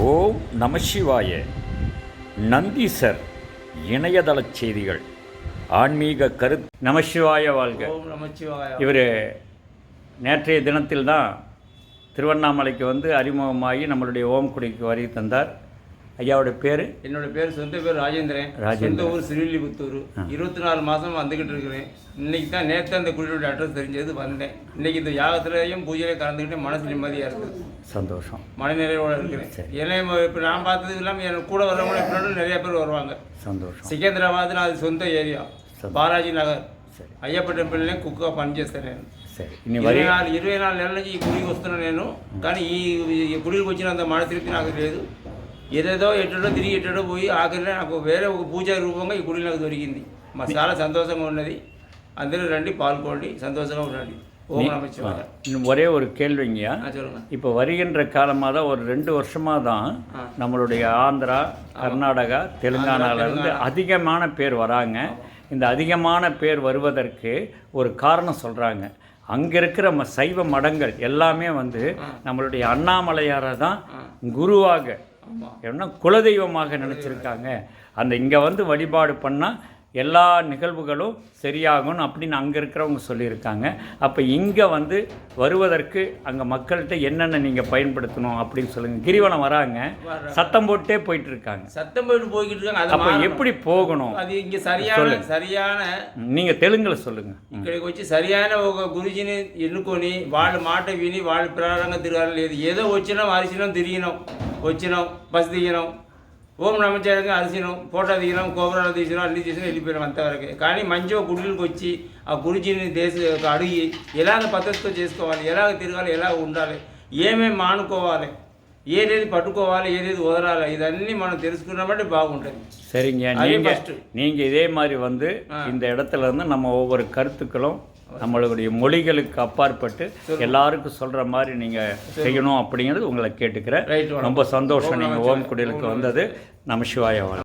ஓம் நமசிவாய. நந்தீசர் இணையதள செய்திகள், ஆன்மீக கருத்து. நமசிவாய வாழ்க. ஓம் நமசிவாய. இவர் நேற்றைய தினத்தில்தான் திருவண்ணாமலைக்கு வந்து அறிமுகமாகி நம்மளுடைய ஓம்குடிக்கு வரி தந்தார். ஐயாவுடைய பேர்? என்னோட பேர், சொந்த பேர் ராஜேந்திரன். சொந்த ஊர் சிறுவில்லிபுத்தூர். 24 மாதம் வந்துக்கிட்டு இருக்கிறேன். இன்னைக்கு தான் நேற்று அந்த குடியோட அட்ரஸ் தெரிஞ்சது வந்தேன். இன்னைக்கு இந்த யாகத்திலையும் பூஜையிலையும் கலந்துக்கிட்டு மனசு நிம்மதியாக இருக்குது. சந்தோஷம். மனநிறைவோடு இருக்கிறேன். ஏன்னா இப்போ நான் பார்த்தது இல்லாமல் எனக்கு கூட வர்றவங்க எப்படினாலும் நிறைய பேர் வருவாங்க. சந்தோஷம். సికింద్రాబాద్ அது சொந்த ஏரியா. బాలాజీ నగర్ అయ్యప్ప టెంపుల్నే కుక్గా పనిచేస్తాను నేను. సరే, 24 నెలల నుంచి ఈ గుడికి వస్తున్నాను నేను. కానీ ఈ గుడికి వచ్చినంత మన తిరిగి నాకు లేదు. ఏదేదో ఎట్టడో తిరిగి ఎట్టడో పోయి ఆఖరిలో నాకు వేరే ఒక పూజా రూపంగా ఈ గుడి నాకు దొరికింది. మాకు చాలా సంతోషంగా ఉన్నది. అందరూ రండి, పాల్గొండి, సంతోషంగా ఉండండి. ஓம் நமச்சிவாய. ஒரே ஒரு கேள்விங்கய்யா, இப்போ வருகின்ற காலமாக தான் ஒரு 2 வருஷமாக தான் நம்மளுடைய ஆந்திரா, கர்நாடகா, தெலுங்கானாவிலேருந்து அதிகமான பேர் வராங்க. இந்த அதிகமான பேர் வருவதற்கு ஒரு காரணம் சொல்கிறாங்க. அங்கே இருக்கிற சைவ மடங்கள் எல்லாமே வந்து நம்மளுடைய அண்ணாமலையாரை தான் குருவாக, ஏன்னா குலதெய்வமாக நினச்சிருக்காங்க. அந்த இங்கே வந்து வழிபாடு பண்ணால் எல்லா நிகழ்வுகளும் சரியாகும்னு அப்படின்னு அங்கே இருக்கிறவங்க சொல்லியிருக்காங்க. அப்போ இங்கே வந்து வருவதற்கு அங்கே மக்கள்கிட்ட என்னென்ன நீங்கள் பயன்படுத்தணும் அப்படின்னு சொல்லுங்கள். கிரிவலம் வராங்க, சத்தம் போட்டே போயிட்டு இருக்காங்க. போய்கிட்டு இருக்காங்க. அப்போ எப்படி போகணும்? அது இங்கே சரியான நீங்கள் தெலுங்கில் சொல்லுங்கள். ఇక్కడికి వచ్చి సరిயான ఒక గురుజీని ఎన్నుకొని వాళ్ళ మాట విని వాళ్ళ ప్రకారంగా తిరగాలి. లేదు ఏదో వచ్చినాం, అరిసినాం, తిరిగినాం, వచ్చినాం, బస్ దిగినాం, ఓం నమస్కారంగా అరిసినాం, ఫోటో దిగినాం, కోబరాలు తీసినాం, అన్ని తీసినాం, వెళ్ళిపోయినాం అంతవరకే. కానీ మంచిగా గుడికి వచ్చి ఆ గురుజీని అడిగి ఎలాగ పద్ధతితో చేసుకోవాలి, ఎలాగ తిరగాలి, ఎలాగ ఉండాలి, ఏమేమి మానుకోవాలి, ఏదేది పట్టుకోవాలి, ఏదేది వదలాలి, ఇదన్నీ మనం తెలుసుకున్నామంటే బాగుంటుంది. சரிங்க, நீங்கள் இதே மாதிரி வந்து இந்த இடத்துல இருந்து நம்ம ஒவ்வொரு கருத்துக்களும் நம்மளுடைய மொழிகளுக்கு அப்பாற்பட்டு எல்லாருக்கும் சொல்கிற மாதிரி நீங்கள் செய்யணும் அப்படிங்கிறது உங்களை கேட்டுக்கிறேன். ரொம்ப சந்தோஷம் நீங்கள் ஓம் குடிலுக்கு வந்தது. நமசிவாய வாழ்க.